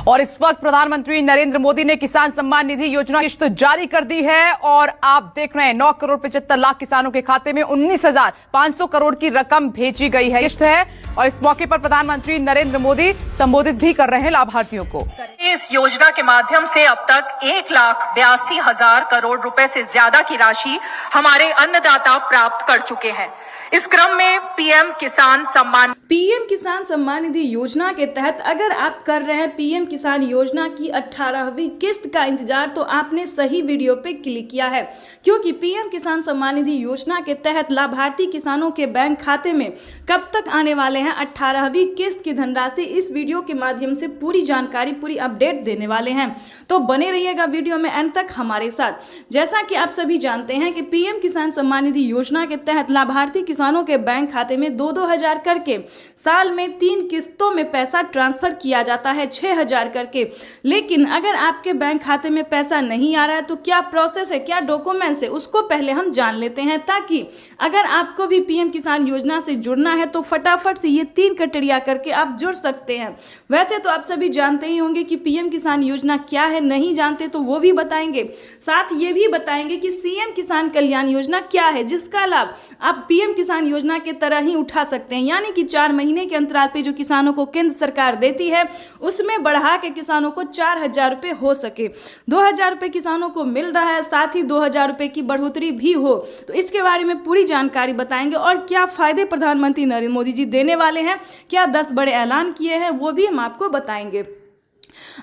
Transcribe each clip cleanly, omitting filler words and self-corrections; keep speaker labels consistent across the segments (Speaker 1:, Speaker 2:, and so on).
Speaker 1: और इस वक्त प्रधानमंत्री नरेंद्र मोदी ने किसान सम्मान निधि योजना किश्त जारी कर दी है और आप देख रहे हैं 9 करोड़ 75 लाख किसानों के खाते में 19,500 करोड़ की रकम भेजी गई है। किश्त है और इस मौके पर प्रधानमंत्री नरेंद्र मोदी संबोधित भी कर रहे हैं लाभार्थियों को।
Speaker 2: इस योजना के माध्यम से अब तक 1,82,000 करोड़ रुपए से ज्यादा की राशि हमारे अन्नदाता प्राप्त कर चुके हैं। इस क्रम में पीएम किसान सम्मान
Speaker 3: निधि योजना के तहत अगर आप कर रहे हैं पीएम किसान योजना की 18वीं किस्त का इंतजार, तो आपने सही वीडियो पे क्लिक किया है, क्योंकि पीएम किसान सम्मान निधि योजना के तहत लाभार्थी किसानों के बैंक खाते में कब तक आने वाले हैं 18वीं किस्त की धनराशि, इस वीडियो के माध्यम से पूरी जानकारी, पूरी अपडेट देने वाले हैं। तो बने रहिएगा वीडियो में एंड तक हमारे साथ। जैसा कि आप सभी जानते हैं कि पीएम किसान सम्मान निधि योजना के तहत लाभार्थी किसानों के बैंक खाते में 2-2 हजार करके साल में 3 किस्तों में पैसा ट्रांसफर किया जाता है, 6,000 करके। लेकिन अगर आपके बैंक खाते में पैसा नहीं आ रहा है तो क्या प्रोसेस है, क्या डॉक्यूमेंट्स है, उसको पहले हम जान लेते हैं, ताकि अगर आपको भी पीएम किसान योजना से जुड़ना है तो फटाफट से ये 3 क्राइटेरिया करके आप जुड़ सकते हैं। वैसे तो आप सभी जानते ही होंगे कि पीएम किसान योजना क्या है, नहीं जानते तो वो भी बताएंगे। साथ ये भी बताएंगे कि सीएम किसान कल्याण योजना क्या है, जिसका लाभ आप पीएम किसान योजना के तरह ही उठा सकते हैं। यानी कि 4 महीने के अंतराल पे जो किसानों को केंद्र सरकार देती है उसमें बढ़ा के किसानों को 4,000 रुपए हो सके। 2,000 रुपए किसानों को मिल रहा है, साथ ही 2,000 रुपए की बढ़ोतरी भी हो, तो इसके बारे में पूरी जानकारी बताएंगे। और क्या फायदे प्रधानमंत्री नरेंद्र मोदी जी देने वाले हैं, क्या 10 बड़े ऐलान किए हैं, वो भी हम आपको बताएंगे।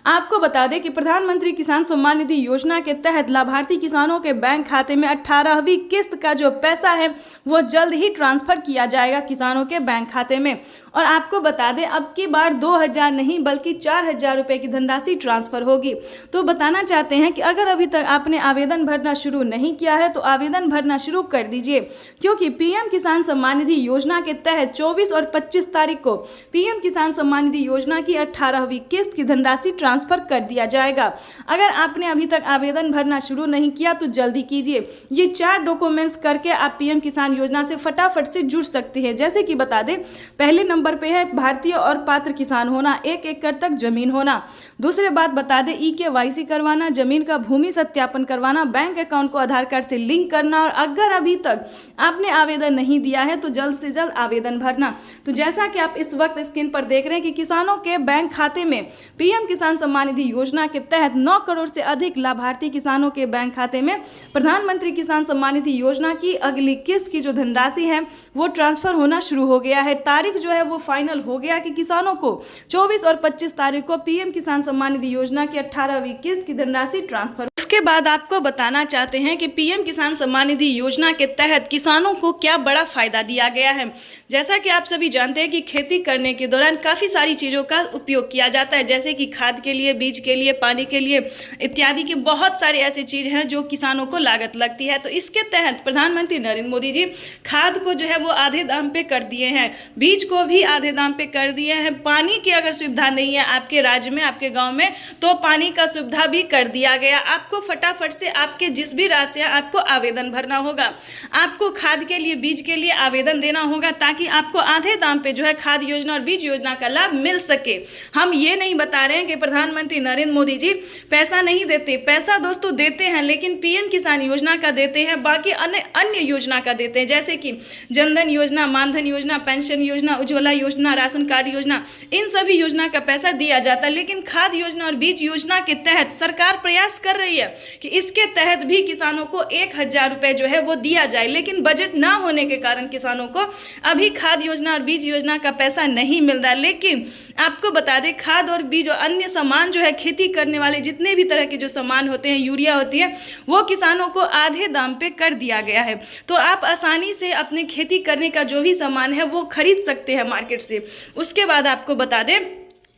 Speaker 3: आपको बता दें कि प्रधानमंत्री किसान सम्मान निधि योजना के तहत लाभार्थी किसानों के बैंक खाते में 18वीं किस्त का जो पैसा है वो जल्द ही ट्रांसफर किया जाएगा किसानों के बैंक खाते में। और आपको बता दें अब की बार 2,000 नहीं बल्कि 4,000 रुपए की धनराशि ट्रांसफर होगी। तो बताना चाहते हैं कि अगर अभी तक आपने आवेदन भरना शुरू नहीं किया है तो आवेदन भरना शुरू कर दीजिए, क्योंकि पीएम किसान सम्मान निधि योजना के तहत 24 और 25 तारीख को पीएम किसान सम्मान निधि योजना की 18वीं किस्त की धनराशि ट्रांसफर कर दिया जाएगा। अगर आपने अभी तक आवेदन भरना शुरू नहीं किया तो जल्दी कीजिए। ये 4 डॉक्यूमेंट्स करके आप पीएम किसान योजना से फटाफट से जुड़ सकते हैं। जैसे कि बता दें, पहले नंबर पे है भारतीय और पात्र किसान होना, 1 एकड़ तक जमीन होना। दूसरे बात बता दें, EKYC करवाना, जमीन का भूमि सत्यापन करवाना, बैंक अकाउंट को आधार कार्ड से लिंक करना, और अगर अभी तक आपने आवेदन नहीं दिया है तो जल्द से जल्द आवेदन भरना। तो जैसा कि आप इस वक्त स्क्रीन पर देख रहे हैं कि किसानों के बैंक खाते में पीएम किसान सम्मान निधि योजना के तहत 9 करोड़ से अधिक लाभार्थी किसानों के बैंक खाते में प्रधानमंत्री किसान सम्मान निधि योजना की अगली किस्त की जो धनराशि है वो ट्रांसफर होना शुरू हो गया है। तारीख जो है वो फाइनल हो गया कि किसानों को 24 और 25 तारीख को पीएम किसान सम्मान निधि योजना की 18वीं किस्त की धनराशि ट्रांसफर। उसके बाद आपको बताना चाहते हैं कि पीएम किसान सम्मान निधि योजना के तहत किसानों को क्या बड़ा फायदा दिया गया है। जैसा कि आप सभी जानते हैं कि खेती करने के दौरान काफ़ी सारी चीज़ों का उपयोग किया जाता है, जैसे कि खाद के लिए, बीज के लिए, पानी के लिए इत्यादि की बहुत सारी ऐसी चीज़ हैं जो किसानों को लागत लगती है। तो इसके तहत प्रधानमंत्री नरेंद्र मोदी जी खाद को जो है वो आधे दाम पे कर दिए हैं, बीज को भी आधे दाम पे कर दिए हैं। पानी की अगर सुविधा नहीं है आपके राज्य में, आपके गाँव में, तो पानी का सुविधा भी कर दिया गया। आपको फटाफट से आपके जिस भी राशियाँ आपको आवेदन भरना होगा, आपको खाद के लिए, बीज के लिए आवेदन देना होगा, ताकि आपको आधे दाम पे जो है खाद योजना और बीज योजना का लाभ मिल सके। हम ये नहीं बता रहे हैं कि प्रधानमंत्री नरेंद्र मोदी जी पैसा नहीं देते, पैसा दोस्तों देते हैं, लेकिन पीएम किसान योजना का देते हैं, बाकी अन्य योजना का देते हैं, जैसे कि जनधन योजना, मानधन योजना, पेंशन योजना, उज्ज्वला योजना, राशन कार्ड योजना, इन सभी योजना का पैसा दिया जाता है। लेकिन खाद योजना और बीज योजना के तहत सरकार प्रयास कर रही है कि इसके तहत भी किसानों को 1,000 रुपए जो है वो दिया जाए, लेकिन बजट ना होने के कारण किसानों को अभी खाद योजना और बीज योजना का पैसा नहीं मिल रहा। लेकिन आपको बता दें, खाद और बीज और अन्य सामान जो है खेती करने वाले जितने भी तरह के जो सामान होते हैं, यूरिया होती है, वो किसानों को आधे दाम पे कर दिया गया है। तो आप आसानी से अपने खेती करने का जो भी सामान है वो खरीद सकते हैं मार्केट से। उसके बाद आपको बता दें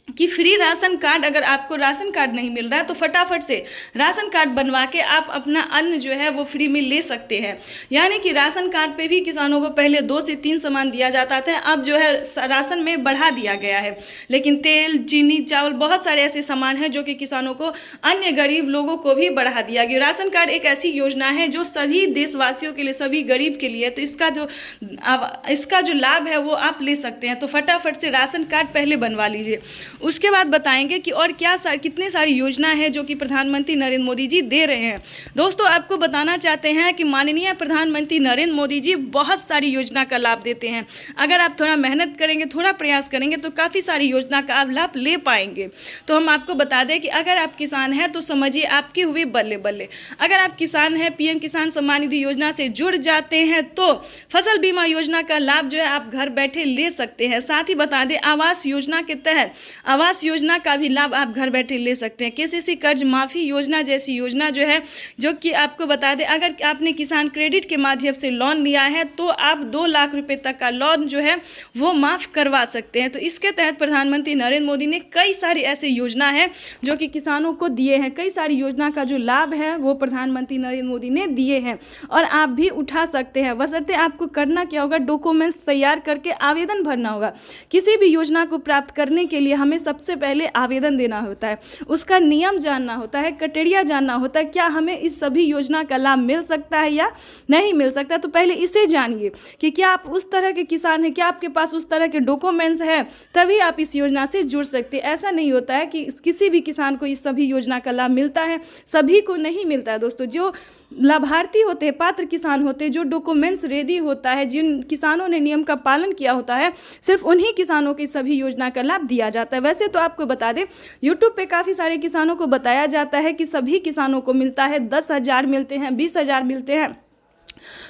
Speaker 3: कि फ्री राशन कार्ड, अगर आपको राशन कार्ड नहीं मिल रहा है तो फटाफट से राशन कार्ड बनवा के आप अपना अन्न जो है वो फ्री में ले सकते हैं। यानी कि राशन कार्ड पे भी किसानों को पहले 2 से 3 सामान दिया जाता था, अब जो है राशन में बढ़ा दिया गया है। लेकिन तेल, चीनी, चावल, बहुत सारे ऐसे सामान हैं जो कि किसानों को, अन्य गरीब लोगों को भी बढ़ा दिया गया। राशन कार्ड एक ऐसी योजना है जो सभी देशवासियों के लिए, सभी गरीब के लिए, तो इसका जो लाभ है वो आप ले सकते हैं। तो फटाफट से राशन कार्ड पहले बनवा लीजिए। उसके बाद बताएंगे कि और कितने सारी योजना है जो कि प्रधानमंत्री नरेंद्र मोदी जी दे रहे हैं। दोस्तों, आपको बताना चाहते हैं कि माननीय प्रधानमंत्री नरेंद्र मोदी जी बहुत सारी योजना का लाभ देते हैं। अगर आप थोड़ा मेहनत करेंगे, थोड़ा प्रयास करेंगे तो काफ़ी सारी योजना का आप लाभ ले पाएंगे। तो हम आपको बता दें कि अगर आप किसान हैं तो समझिए आपकी हुई बल्ले बल्ले। अगर आप किसान हैं, पीएम किसान सम्मान निधि योजना से जुड़ जाते हैं तो फसल बीमा योजना का लाभ जो है आप घर बैठे ले सकते हैं। साथ ही बता दें, आवास योजना के तहत आवास योजना का भी लाभ आप घर बैठे ले सकते हैं। केसीसी कर्ज माफी योजना जैसी योजना जो है, जो कि आपको बता दें, अगर आपने किसान क्रेडिट के माध्यम से लोन लिया है तो आप 2 लाख रुपए तक का लोन जो है वो माफ करवा सकते हैं। तो इसके तहत प्रधानमंत्री नरेंद्र मोदी ने कई सारी ऐसी योजना है जो कि किसानों को दिए हैं। कई सारी योजना का जो लाभ है वो प्रधानमंत्री नरेंद्र मोदी ने दिए हैं और आप भी उठा सकते हैं। बशर्ते आपको करना क्या होगा, डॉक्यूमेंट्स तैयार करके आवेदन भरना होगा। किसी भी योजना को प्राप्त करने के लिए हमें सबसे पहले आवेदन देना होता है, उसका नियम जानना होता है, क्राइटेरिया जानना होता है, क्या हमें इस सभी योजना का लाभ मिल सकता है या नहीं मिल सकता। तो पहले इसे जानिए कि क्या आप उस तरह के किसान हैं, क्या आपके पास उस तरह के डॉक्यूमेंट्स हैं, तभी आप इस योजना से जुड़ सकते हैं। ऐसा नहीं होता है कि किसी भी किसान को इस सभी योजना का लाभ मिलता है, सभी को नहीं मिलता है। दोस्तों, जो लाभार्थी होते हैं, पात्र किसान होते हैं, जो डॉक्यूमेंट्स रेडी होता है, जिन किसानों ने नियम का पालन किया होता है, सिर्फ उन्हीं किसानों की सभी योजना का लाभ दिया जाता है। वैसे तो आपको बता दें, यूट्यूब पे काफ़ी सारे किसानों को बताया जाता है कि सभी किसानों को मिलता है, 10,000 मिलते हैं, 20,000 मिलते हैं।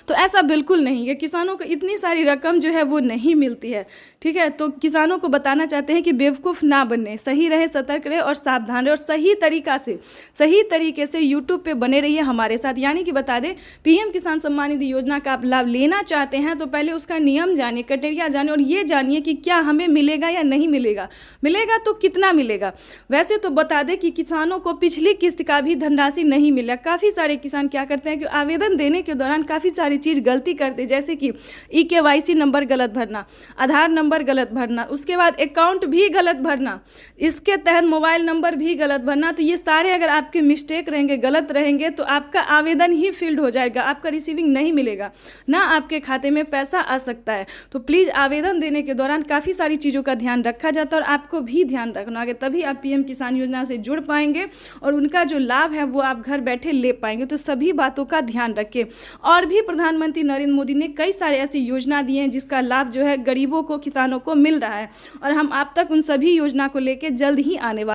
Speaker 3: तो ऐसा बिल्कुल नहीं है, किसानों को इतनी सारी रकम जो है वो नहीं मिलती है। ठीक है, तो किसानों को बताना चाहते हैं कि बेवकूफ़ ना बने, सही रहे, सतर्क रहे और सावधान रहे और सही तरीके से यूट्यूब पे बने रहिए हमारे साथ। यानी कि बता दें, पीएम किसान सम्मान निधि योजना का आप लाभ लेना चाहते हैं तो पहले उसका नियम जानिए, क्राइटेरिया जानिए और ये जानिए कि क्या हमें मिलेगा या नहीं मिलेगा, मिलेगा तो कितना मिलेगा। वैसे तो बता दें कि किसानों को पिछली किस्त का भी धनराशि नहीं मिला। काफ़ी सारे किसान क्या करते हैं कि आवेदन देने के दौरान काफ़ी सारी चीज़ गलती करते, जैसे कि EKYC नंबर गलत भरना, आधार नंबर गलत भरना, उसके बाद अकाउंट भी गलत भरना, इसके तहत मोबाइल नंबर भी गलत भरना। तो ये सारे अगर आपके मिस्टेक रहेंगे, गलत रहेंगे, तो आपका आवेदन ही फील्ड हो जाएगा, आपका रिसीविंग नहीं मिलेगा, ना आपके खाते में पैसा आ सकता है। तो प्लीज़ आवेदन देने के दौरान काफ़ी सारी चीज़ों का ध्यान रखा जाता है और आपको भी ध्यान रखना है, तभी आप पीएम किसान योजना से जुड़ पाएंगे और उनका जो लाभ है वो आप घर बैठे ले पाएंगे। तो सभी बातों का ध्यान रखें। और भी प्रधानमंत्री नरेंद्र मोदी ने कई सारे ऐसी योजना दी हैं जिसका लाभ जो है गरीबों को, किसानों को मिल रहा है और हम आप तक उन सभी योजना को लेकर जल्द ही आने वाले